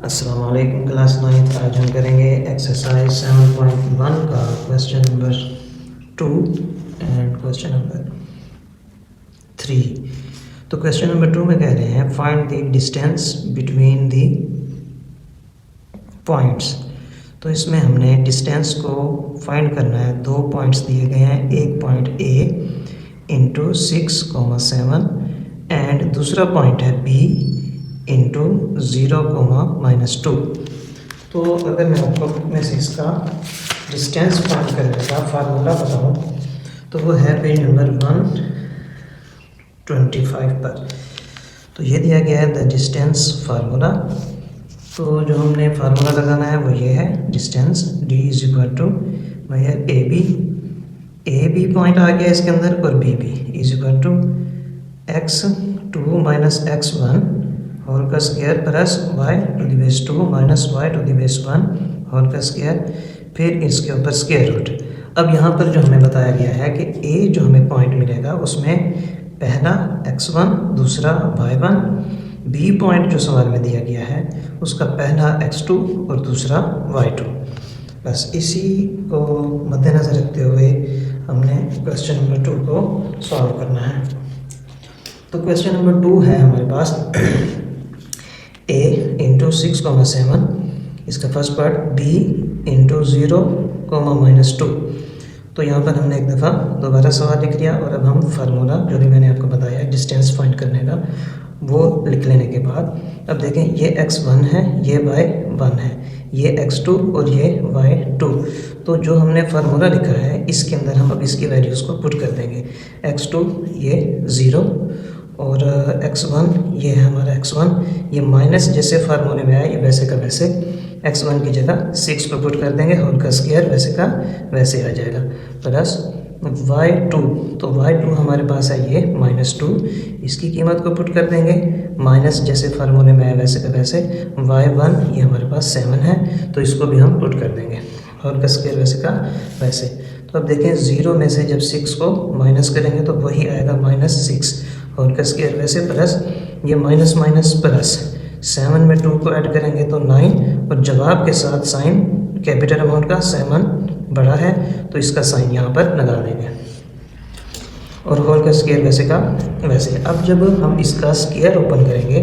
अस्सलाम वालेकुम class 9th। आज हम करेंगे एक्सरसाइज 7.1 का question number 2 and question number 3। तो क्वेश्चन नंबर 2 में कह रहे हैं find the distance between the points. तो इसमें हमने डिस्टेंस को फाइंड करना है। दो पॉइंट्स दिए गए हैं, एक पॉइंट A इंटू 6,7 एंड दूसरा पॉइंट है B इंटू 0,-2। तो अगर मैं आपको में से इसका डिस्टेंस फाइंड करने का फार्मूला बताऊं तो वो है पेज नंबर 125 पर। तो ये दिया गया है द डिस्टेंस फार्मूला। तो जो हमने फार्मूला लगाना है वो ये है, distance D is equal to A B point आ गया इसके अंदर और B is equal to x2 minus x1 whole का square plus y to the base 2 minus y to the base 1 whole का स्क्वायर, फिर इसके ऊपर स्क्वायर रूट। अब यहाँ पर जो हमें बताया गया है कि a जो हमें पॉइंट मिलेगा उसमें पहला x1, दूसरा y1, b पॉइंट जो सवाल में दिया गया है उसका पहला x2 और दूसरा y2। बस इसी को मद्देनज़र रखते हुए हमने क्वेश्चन नंबर 2 को सॉल्व करना है। तो क्वेश्चन नंबर 2 है हमारे पास a इंटू 6,7, इसका फर्स्ट पार्ट b इंटू 0,-2। तो यहाँ पर हमने एक दफ़ा दोबारा सवाल लिख लिया और अब हम फार्मूला जो भी मैंने आपको बताया डिस्टेंस फाइंड करने का वो लिख लेने के बाद अब देखें ये x1 है, ये y1 है, ये x2 और ये y2। तो जो हमने फार्मूला लिखा है इसके अंदर हम अब इसकी वैल्यूज़ को पुट कर देंगे। x2 ये 0 और x1 ये है हमारा x1, ये माइनस जैसे फार्मूले में आया ये वैसे का वैसे x1 की जगह 6 को पुट कर देंगे, होल का स्क्वायर वैसे का वैसे आ जाएगा, प्लस y2। तो y2 हमारे पास है ये -2, इसकी कीमत को पुट कर देंगे, माइनस जैसे फार्मूले में आया वैसे का वैसे y1 ये हमारे पास 7 है तो इसको भी हम पुट कर देंगे, होल का स्क्वायर वैसे का वैसे। तो अब देखें 0 में से जब 6 को माइनस करेंगे तो वही आएगा -6 होल का स्क्वायर वैसे, प्लस ये माइनस माइनस प्लस 7 में 2 को ऐड करेंगे तो 9 और जवाब के साथ साइन कैपिटल अमाउंट का 7 बड़ा है तो इसका साइन यहाँ पर लगा देंगे और होल का स्क्वायर वैसे का वैसे। अब जब हम इसका स्क्वायर ओपन करेंगे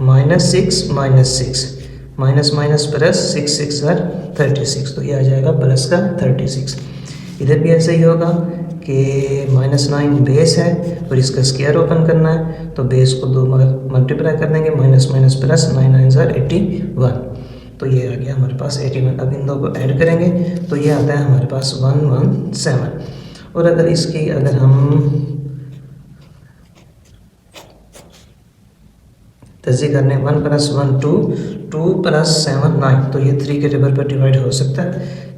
-6 माइनस माइनस प्लस 6 6 36, तो ये आ जाएगा प्लस का 36। इधर भी ऐसे ही होगा कि -9 बेस है और इसका स्क्वायर ओपन करना है तो बेस को 2 मल्टीप्लाई कर देंगे, माइनस माइनस प्लस 9 9 81, तो ये आ गया हमारे पास 81। अब इन दो को ऐड करेंगे तो ये आता है हमारे पास 117। और अगर इसकी अगर हम तजी करने 1 + 1 2, 2 + 7 9, तो ये 3 के टेबल पर डिवाइड हो सकता है।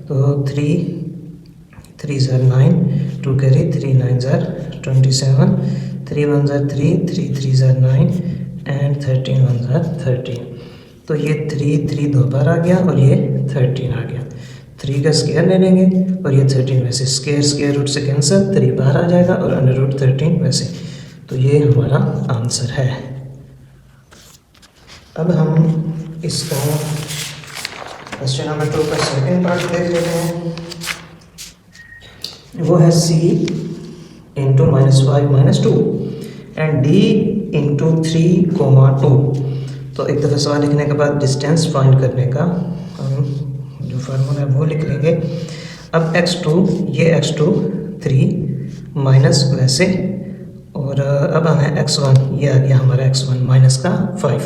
तो 3 3 9, 2 कैरी 3 9 27, 3 1 3, 3 3 9 एंड 13 1 13। तो ये 3 2 बार आ गया और ये 13 आ गया। 3 का स्क्वायर ले लेंगे और ये 13 वैसे, स्क्वायर रूट से कैंसिल, 3 बाहर आ जाएगा और √13 वैसे। तो ये हमारा आंसर है। अब हम इसका क्वेश्चन नंबर 2 का सेकेंड पार्ट देख लेते हैं। वो है c into -5 -2 and d into 3,2। तो एक दफ़ा सवाल लिखने के बाद डिस्टेंस फाइंड करने का हम जो फार्मूला है वो लिख लेंगे। अब x2 ये x2 3 माइनस वैसे, और अब हमें x1 ये आ गया हमारा x1 माइनस का 5,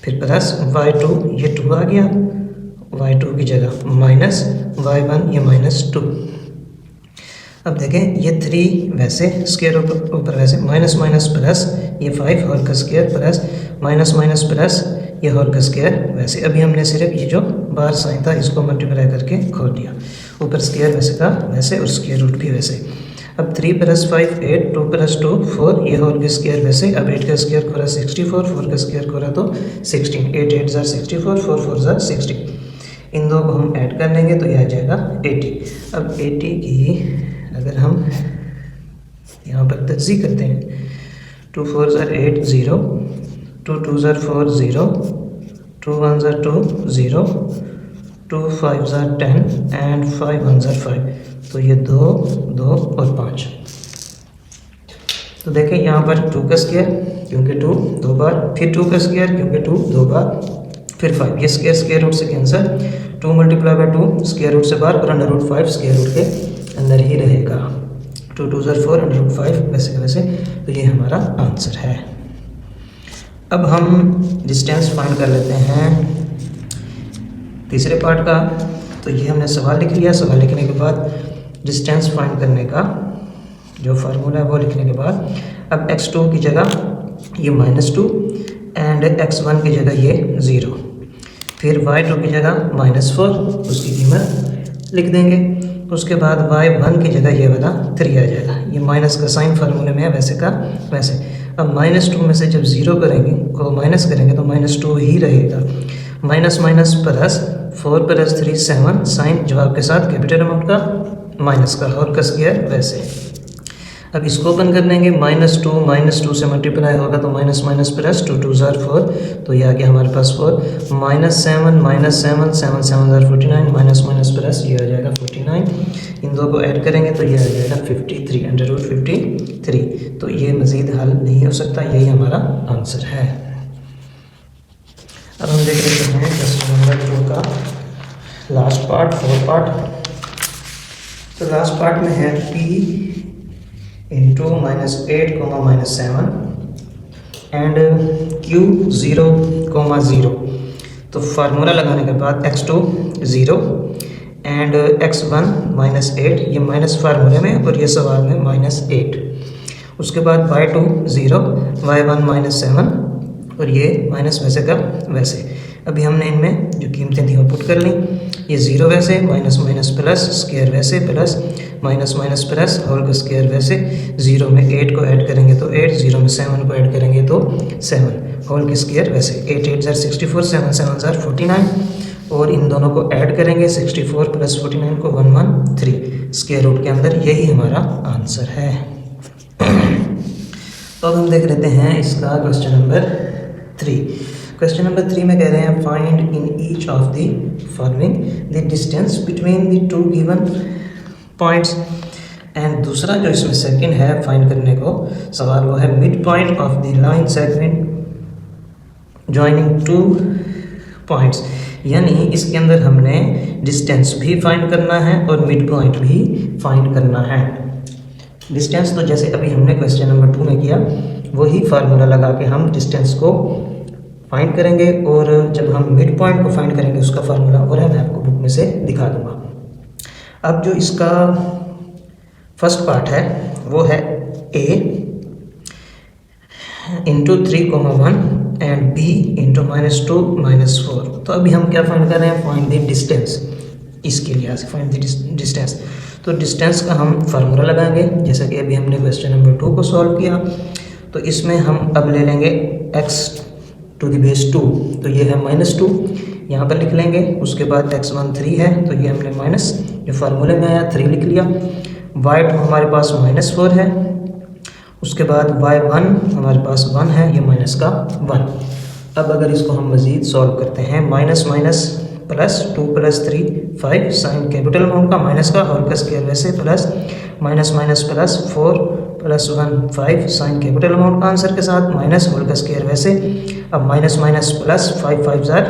फिर प्लस y2 ये 2 आ गया, y2 की जगह माइनस y1 ये -2। अब देखें ये 3 वैसे स्क्वायर ऊपर वैसे, माइनस माइनस प्लस ये 5 होल का square plus minus minus plus ये होल का स्क्वायर वैसे। अभी हमने सिर्फ ये जो बाहर साइन था इसको मल्टीप्लाई करके खोल दिया, ऊपर स्क्वायर वैसे का वैसे और स्क्वायर रूट भी वैसे। अब 3 + 5 8, 2 + 2 4, ये होल का स्क्वायर वैसे। अब 8 का स्क्वायर खोला 64, 4 का स्क्वायर खोला तो 16, 8 8 64, 4 4 16। इन दो को हम ऐड कर लेंगे तो ये आ जाएगा 80। अब 80 की अगर हम यहाँ पर तज्ज़ी करते हैं 2 4 8 0, 2 2 4 0, 2 1s are 2 0, 2 5s are 10 and 5 1s are 5। तो ये 2 2 और 5। तो देखें यहाँ पर 2 का स्क्वायर क्योंकि 2 दो बार, फिर 2 का स्क्वायर क्योंकि 2 दो बार, फिर 5। ये स्क्वायर रूट से cancel, 2 multiply by 2 square root से बाहर और अंडर रूट 5 स्क्वायर रूट के अंदर ही रहेगा। 2 2s are 4 अंडर रूट 5 वैसे वैसे। तो ये हमारा आंसर है। अब हम डिस्टेंस फाइंड कर लेते हैं तीसरे पार्ट का। तो ये हमने सवाल लिख लिया। सवाल लिखने के बाद डिस्टेंस फाइंड करने का जो फार्मूला है वो लिखने के बाद अब x2 की जगह ये -2 एंड x1 की जगह ये 0, फिर y2 की जगह -4 उसकी कीमत लिख देंगे। उसके बाद y1 की जगह ये वाला 3 आ जाएगा। ये माइनस का साइन फार्मूले में है वैसे का वैसे। अब -2 में से जब 0 करेंगे को माइनस करेंगे तो -2 ही रहेगा। माइनस माइनस प्लस 4 + 3 7 साइन जवाब के साथ कैपिटल अमाउंट का माइनस का होल का स्क्वायर वैसे। अब इसको ओपन कर देंगे। -2 से मल्टीप्लाई होगा तो minus minus plus 2 2s are 4। तो ये आ गया हमारे पास 4 -7 7 7 7s are 49 minus minus plus ये आ जाएगा 49। इन दो को ऐड करेंगे तो ये आ जाएगा 53 अंडर रूट 53। तो ये मज़ीद हल नहीं हो सकता, यही हमारा आंसर है। अब हम देख लेते हैं क्वेश्चन नंबर 2 का लास्ट पार्ट, 4 पार्ट। तो लास्ट पार्ट में है p इंटू -8, -7 एंड q 0, 0। तो फार्मूला लगाने के बाद x2 0 एंड x1 -8, ये माइनस फार्मूले में और ये सवाल में -8। उसके बाद y2 0, y1 -7 और ये माइनस वैसे का वैसे। अभी हमने इनमें जो कीमतें थी वो पुट कर ली। ये 0 वैसे, माइनस माइनस प्लस स्क्वायर वैसे, plus minus minus plus whole का स्क्वायर वैसे। 0 में 8 को ऐड करेंगे तो 8, 0 में 7 को ऐड करेंगे तो 7 होल की स्क्वायर वैसे। 8 8s are 64, 7 7s are 49 और इन दोनों को ऐड करेंगे 64 + 49 को 113 स्क्वायर रूट के अंदर। यही हमारा आंसर है। तो अब हम देख लेते हैं इसका क्वेश्चन नंबर 3। क्वेश्चन नंबर 3 में कह रहे हैं find in each of the following the distance between the 2 given points. And दूसरा जो इसमें सेकंड है फाइंड करने को सवाल वो है mid point of the line segment joining 2 points. यानी इसके अंदर हमने डिस्टेंस भी फाइंड करना है और मिड पॉइंट भी फाइंड करना है। डिस्टेंस तो जैसे अभी हमने क्वेश्चन नंबर 2 में किया वही फार्मूला लगा के हम डिस्टेंस को फाइंड करेंगे और जब हम मिड पॉइंट को फाइंड करेंगे उसका फार्मूला और है मैं आपको बुक में से दिखा दूंगा। अब जो इसका फर्स्ट पार्ट है वो है a into 3,1 and b into -2 -4। तो अभी हम क्या फाइंड कर रहे हैं, फाइंड द डिस्टेंस। इसके लिए फाइंड द डिस्टेंस। तो डिस्टेंस का हम फार्मूला लगाएंगे जैसा कि अभी हमने क्वेश्चन नंबर 2 को सॉल्व किया। तो इसमें हम अब ले लेंगे x⁻²। तो ये है -2 यहाँ पर लिख लेंगे। उसके बाद x1 3 है तो ये हमने माइनस जो फार्मूले में आया 3 लिख लिया। y2 हमारे पास -4 है। उसके बाद y1 हमारे पास 1 है, ये माइनस का 1। अब अगर इसको हम मज़ीद सॉल्व करते हैं minus minus plus 2 + 3 5 sign capital amount का माइनस का होल का स्क्वायर वैसे, plus minus minus plus 4 + 1 5 sign capital amount का आंसर के साथ माइनस होल का स्क्वायर वैसे। अब minus minus plus 5 5s are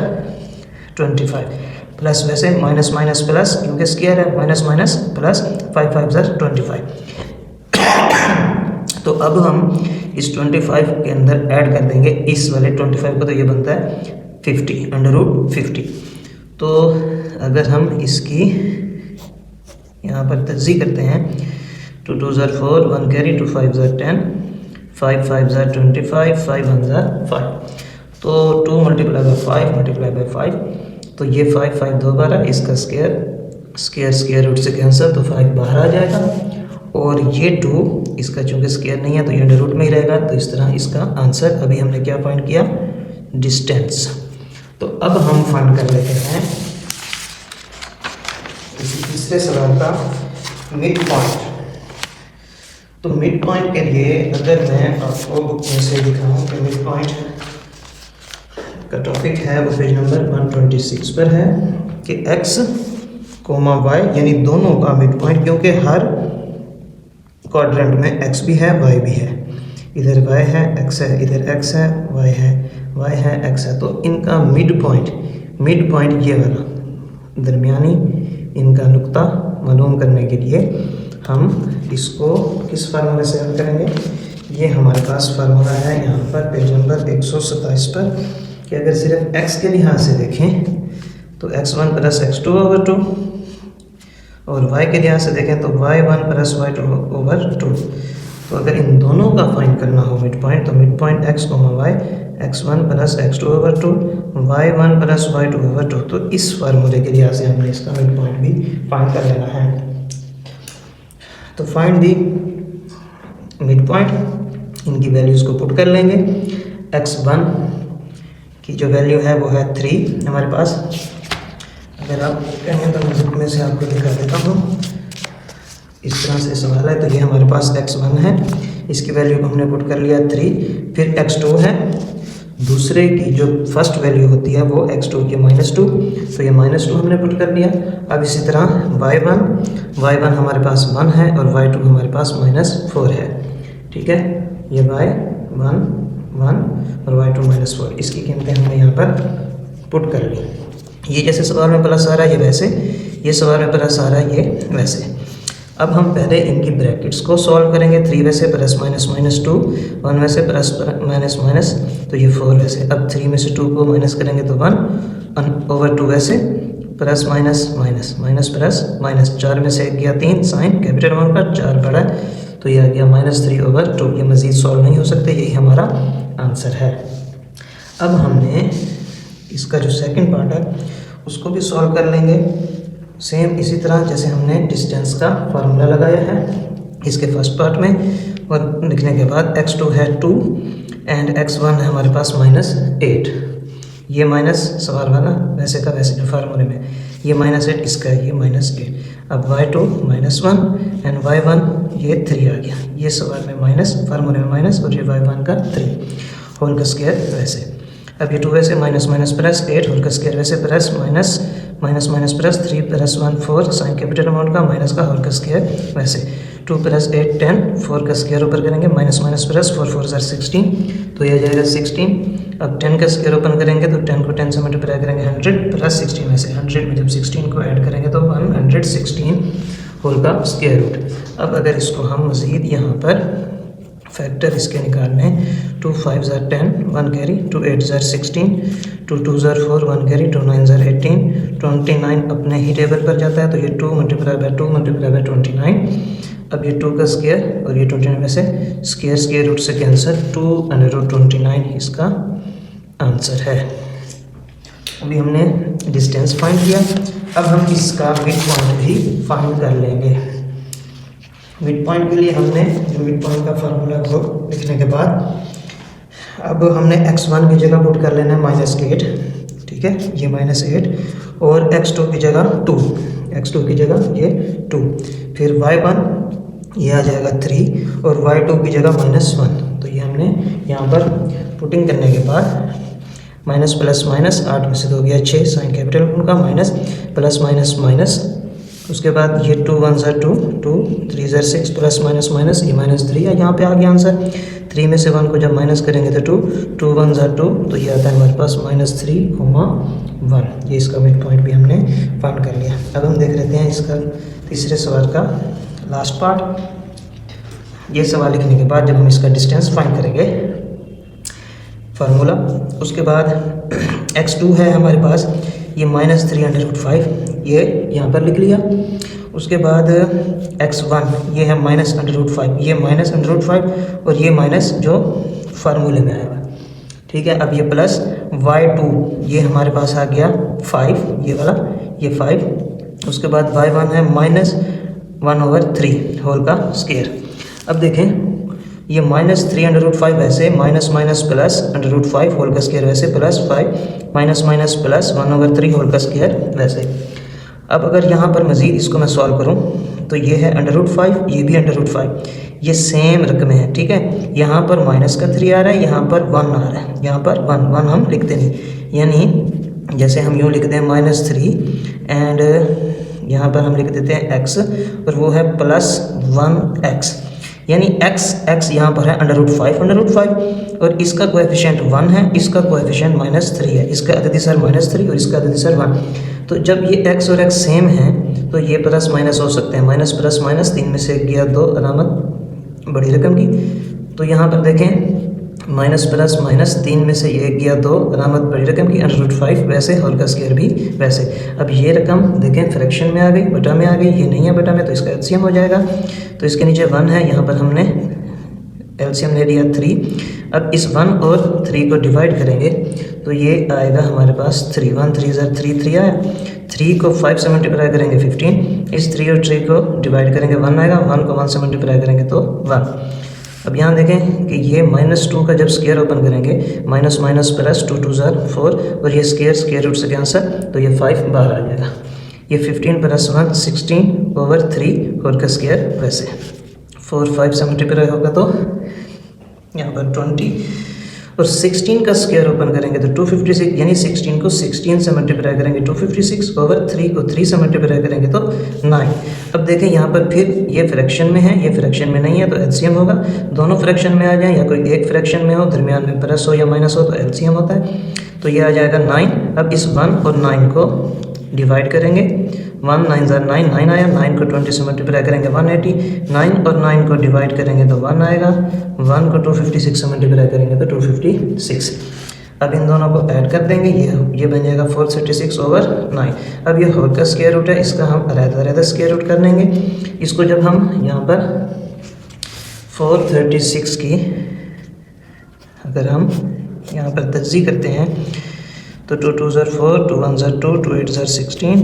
25 plus वैसे माइनस माइनस प्लस क्योंकि स्क्वायर है minus minus plus 5 5s are 25। तो अब हम इस 25 के अंदर ऐड कर देंगे इस वाले 25 को, तो ये बनता है 50 √50। तो अगर हम इसकी यहाँ पर तज्ज़ी करते हैं 2 2s are 4 1 carry 2 5s are 10 5 5s are 25 5 1s are 5। तो 2 × 5 × 5 तो ये 5 5 दो बार है, इसका स्क्वायर रूट से कैंसिल तो 5 बाहर आ जाएगा और ये 2 इसका चूँकि स्क्वायर नहीं है तो ये अंडर रूट में ही रहेगा। तो इस तरह इसका आंसर अभी हमने क्या फाइंड किया, डिस्टेंस। तो अब हम फाइंड कर लेते हैं इसी तीसरे सवाल का मिड पॉइंट। तो मिड पॉइंट के लिए अगर मैं आपको बुक में से दिखाऊं कि मिड पॉइंट का टॉपिक है वो पेज नंबर 126 पर है कि x, y यानी दोनों का मिड पॉइंट, क्योंकि हर क्वाड्रेंट में x भी है y भी है, इधर y है x है, इधर x है y है x है, तो इनका मिड पॉइंट ये वाला दरमियानी इनका नुक्ता मालूम करने के लिए हम इसको किस फार्मूले से हल करेंगे। ये हमारे पास फार्मूला है यहाँ पर पेज नंबर 127 पर कि अगर सिर्फ x के लिहाज से देखें तो x1 प्लस x2 ओवर 2 और y के लिहाज से देखें तो y1 प्लस y2 ओवर 2। तो अगर इन दोनों का फाइंड करना हो मिड पॉइंट, तो mid point x, y x1 plus x2 over 2 y1 plus y2 over 2। तो इस फार्मूले के लिहाज से हमने इसका मिड पॉइंट भी फाइंड कर लेना है। तो फाइंड दी मिड पॉइंट, इनकी वैल्यूज़ को पुट कर लेंगे। x1 की जो वैल्यू है वो है 3 हमारे पास। अगर आप कहें तो मैं बुक में से आपको दिखा देता हूँ। इस तरह से सवाल है, तो ये हमारे पास x1 है, इसकी वैल्यू को हमने पुट कर लिया 3। फिर x2 है, दूसरे की जो फर्स्ट वैल्यू होती है वो x2 की -2, तो ये -2 हमने पुट कर लिया। अब इसी तरह y1 हमारे पास 1 है और y2 हमारे पास -4 है। ठीक है, ये y1 1 और y2 -4, इसकी कीमतें हमने यहाँ पर पुट कर ली। ये जैसे सवाल में प्लस आ रहा है ये वैसे, ये सवाल में प्लस आ रहा है ये वैसे। अब हम पहले इनकी ब्रैकेट्स को सॉल्व करेंगे। 3 वैसे प्लस -2, 1 वैसे प्लस माइनस, तो ये 4 वैसे। अब 3 में से 2 को माइनस करेंगे तो 1 ओवर 2 वैसे, प्लस माइनस प्लस माइनस, 4 में से 1 गया 3, साइन कैपिटल 1 का 4 बड़ा है, तो ये आ गया -3 ओवर 2। ये मज़ीद सॉल्व नहीं हो सकते, यही हमारा आंसर है। अब हमने इसका जो सेकंड पार्ट है उसको भी सॉल्व कर लेंगे, सेम इसी तरह जैसे हमने डिस्टेंस का फार्मूला लगाया है इसके फर्स्ट पार्ट में। और लिखने के बाद x2 है 2 एंड x1 है हमारे पास -8। ये माइनस सवाल वाला वैसे का वैसे जो फार्मूले में, ये -8 इसका है, ये -8। अब y2 -1 एंड y1 ये 3 आ गया। ये सवाल में माइनस, फार्मूले में माइनस, और ये y1 का 3 होल का स्क्वायर वैसे। अब ये 2 वैसे माइनस प्लस 8 होल का स्क्वायर वैसे, plus minus plus 3 plus 1 4 sign capital amount का माइनस का होल का स्क्वायर वैसे। 2 प्लस 8 10, 4 का स्क्वायर ऊपर करेंगे, माइनस प्लस 4 4 16, तो ये आ जाएगा 16। अब 10 का स्क्वायर ओपन करेंगे तो 10 को 10 से मल्टीप्लाई करेंगे 100 प्लस 16 में से, 100 में जब 16 को ऐड करेंगे तो 116 होल का स्क्वायर रूट। अब अगर इसको हम मज़ीद यहाँ पर फैक्टर इसके निकालने, 2 5 ज़ार 10 1 कैरी, 2 8 ज़ार 16, 2 2 ज़ार 4 1 कैरी, 2 9 ज़ार 18, 29 अपने ही टेबल पर जाता है, तो ये 2 मल्टीप्लाई बाय 29। अब ये 2 का स्क्वायर और ये 29 में से स्क्वायर रूट से कैंसर, 2√29 इसका आंसर है। अभी हमने डिस्टेंस फाइंड किया, अब हम इसका मिड पॉइंट भी फाइंड कर लेंगे। मिड पॉइंट के लिए हमने जो मिड पॉइंट का फार्मूला को लिखने के बाद अब हमने x1 की जगह पुट कर लेना है -8। ठीक है, ये -8, और x2 की जगह 2, x2 की जगह ये 2, फिर y1 ये आ जाएगा 3 और y2 की जगह -1। तो ये हमने यहाँ पर पुटिंग करने के बाद माइनस प्लस माइनस, 8 में से 2 गया 6 साइन कैपिटल उनका, माइनस प्लस माइनस, उसके बाद ये 2 1 ज़ार 2, 2 3 ज़ार 6 प्लस माइनस, ये -3 है, यहाँ पे आ गया आंसर। 3 में से 1 को जब माइनस करेंगे तो 2 1 ज़ार 2, तो ये आता है हमारे पास -3, 1। ये इसका मिड पॉइंट भी हमने फाइंड कर लिया। अब हम देख लेते हैं इसका तीसरे सवाल का लास्ट पार्ट। ये सवाल लिखने के बाद जब हम इसका डिस्टेंस फाइंड करेंगे फार्मूला, उसके बाद x2 है हमारे पास ये -3/5, ये यहाँ पर लिख लिया। उसके बाद x1 ये है -√5, ये -√5 और ये माइनस जो फार्मूले में आएगा। ठीक है, अब ये प्लस y2 ये हमारे पास आ गया 5, ये वाला ये 5। उसके बाद y1 है -1/3 होल का स्क्वायर। अब देखें ये -3/5 वैसे, माइनस प्लस √5 होल का स्क्वायर वैसे, प्लस 5 माइनस प्लस 1/3 होल का स्क्वायर वैसे। अब अगर यहाँ पर मज़ीद इसको मैं सॉल्व करूँ तो ये है √5, ये भी √5, ये सेम रकमें हैं। ठीक है, यहाँ पर माइनस का 3 आ रहा है, यहाँ पर 1 आ रहा है, यहाँ पर 1 हम लिखते नहीं, यानी जैसे हम यूँ लिखते हैं -3 एंड यहाँ पर हम लिख देते हैं x और वो है +1x, यानी x यहाँ पर है √5 और इसका कोएफिशिएंट 1 है, इसका कोएफिशिएंट -3 है, इसका अददीसर -3 और इसका अददीसर 1। तो जब ये x और x सेम हैं तो ये प्लस माइनस हो सकते हैं, माइनस प्लस माइनस 3 में से गया 2, अलामत बड़ी रकम की। तो यहाँ पर देखें माइनस प्लस माइनस 3 में से ये गया 2, अलामत बड़ी रकम की, √5 वैसे, होल का स्क्वायर भी वैसे। अब ये रकम देखें फ्रैक्शन में आ गई, बटा में आ गई, ये नहीं है बटा में तो इसका एलसीएम हो जाएगा। तो इसके नीचे 1 है, यहाँ पर हमने एलसीएम ले लिया 3। अब इस 1 और 3 को डिवाइड करेंगे तो ये आएगा हमारे पास 3, 1 3 ज़र 3, 3 आया। 3 को 5 से मल्टीप्लाई करेंगे 15, इस 3 और 3 को डिवाइड करेंगे 1 आएगा, 1 को 1 से मल्टीप्लाई करेंगे तो 1। अब यहाँ देखें कि ये -2 का जब स्क्वायर ओपन करेंगे, माइनस माइनस प्लस 2 2 ज़र 4 और ये स्क्वायर रूट से कैंसिल तो ये 5 बाहर आ जाएगा। ये 15 + 1 16/3 होल का स्क्वायर वैसे, 4 5 से मल्टीप्लाई होगा तो यहाँ पर 20 और 16 का स्क्वायर ओपन करेंगे तो 256, यानी 16 को 16 से मल्टीप्लाई करेंगे 256/3 को 3 से मल्टीप्लाई करेंगे तो 9। अब देखें यहाँ पर फिर ये फ्रैक्शन में है, ये फ्रैक्शन में नहीं है तो एलसीएम होगा। दोनों फ्रैक्शन में आ जाए या कोई एक फ्रैक्शन में हो, दरमियान में प्लस हो या माइनस हो तो एलसीएम होता है। तो ये आ जाएगा 9। अब इस 1 और 9 को डिवाइड करेंगे, 1 9 ज़र 9, 9 आया, 9 को 20 से मल्टीप्लाई करेंगे 180, 9 और 9 को डिवाइड करेंगे तो 1 आएगा, 1 को 256 से मल्टीप्लाई करेंगे तो 256। अब इन दोनों को ऐड कर देंगे, ये बन जाएगा 436/9। अब ये होल का स्क्वायर रूट है, इसका हम अलग-अलग स्क्वायर रूट कर लेंगे। इसको जब हम यहाँ पर 436 की अगर हम यहाँ पर तज्ज़ी करते हैं तो 2 2 ज़र 4, 2 1 ज़र 2, 2 8 ज़र 16,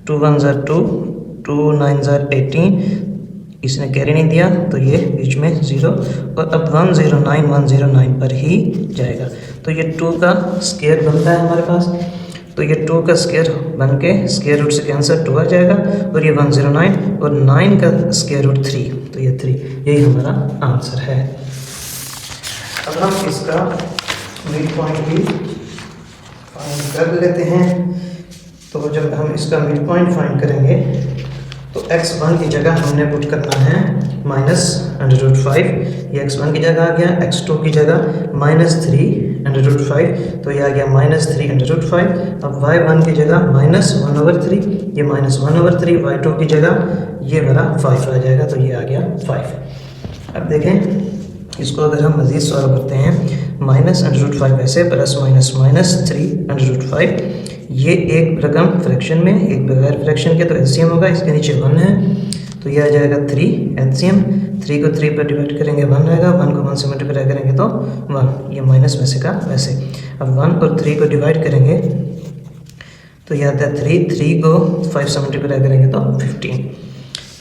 2 1 ज़र 2, 2 9 ज़र 18, इसने कैरी नहीं दिया तो ये बीच में 0 और अब 109 पर ही जाएगा। तो ये 2 का स्क्वायर बनता है हमारे पास, तो ये 2 का स्क्वायर बन के स्क्वायर रूट से कैंसिल 2 आ जाएगा और ये 109 और 9 का स्क्वायर रूट 3, तो ये 3, यही हमारा आंसर है। अब हम इसका मिड पॉइंट भी फाइंड कर लेते हैं। तो जब हम इसका मिड पॉइंट फाइंड करेंगे तो x1 की जगह हमने पुट करना है -√5, ये x1 की जगह आ गया, x2 की जगह -3√5 तो ये आ गया -3√5। अब y1 की जगह -1/3, ये -1/3, y2 की जगह ये वाला 5 आ जाएगा तो ये आ गया 5। अब देखें इसको अगर हम मज़ीद सॉल्व करते हैं, -√5 ऐसे प्लस -3√5, ये एक रकम फ्रैक्शन में, एक बगैर फ्रैक्शन के तो एलसीएम होगा, इसके नीचे 1 है तो ये आ जाएगा 3 एलसीएम। 3 को 3 पर डिवाइड करेंगे 1 आएगा, 1 को 1 से मल्टीप्लाई करेंगे तो 1, ये माइनस वैसे का वैसे। अब 1 और 3 को डिवाइड करेंगे तो ये आता है 3 को 5 से मल्टीप्लाई करेंगे तो 15।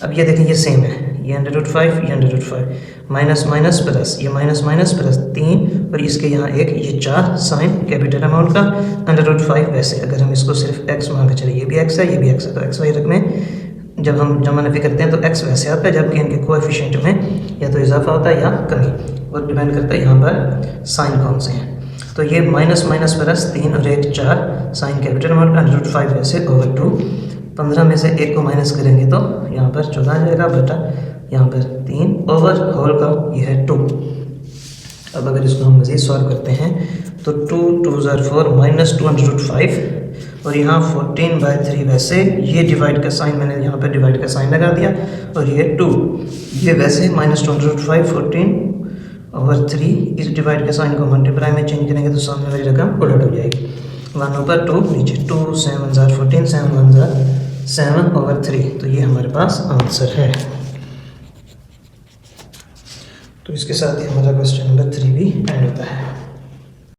अब ये देखें ये सेम है, ये √5 ये √5, माइनस माइनस प्लस, ये माइनस माइनस प्लस 3 और इसके यहाँ एक ये 4 साइन कैपिटल अमाउंट का √5 वैसे। अगर हम इसको सिर्फ x मान के चले, ये भी x है ये भी x है, तो x y रकमें जब हम जमा नफी करते हैं तो x वैसे आता है, जबकि इनके कोएफिशिएंट में या तो इजाफा होता है या कमी, और डिपेंड करता है यहाँ पर साइन कौन से हैं। तो ये माइनस माइनस प्लस 3 और 1 4 साइन कैपिटल अमाउंट √5 वैसे ओवर 2। 15 में से 1 को माइनस करेंगे तो यहाँ पर 14 आ जाएगा, बटा यहाँ पर 3 ओवर होल का ये है 2। अब अगर इसको हम मज़ीद सॉल्व करते हैं तो 2 2 ज़र 4 -2/5 और यहाँ 14/3 वैसे, ये डिवाइड का साइन मैंने यहाँ पर डिवाइड का साइन लगा दिया और ये 2, ये वैसे -2/5 14/3, इस डिवाइड के साइन को मल्टीप्लाई में चेंज करेंगे तो सामने वाली रकम उलट हो जाएगी, 1 ऊपर 2 नीचे 2, 7 ज़र 14, 7 1 ज़र 7/3। तो ये हमारे पास आंसर है। तो इसके साथ ही हमारा क्वेश्चन नंबर 3 भी एंड होता है।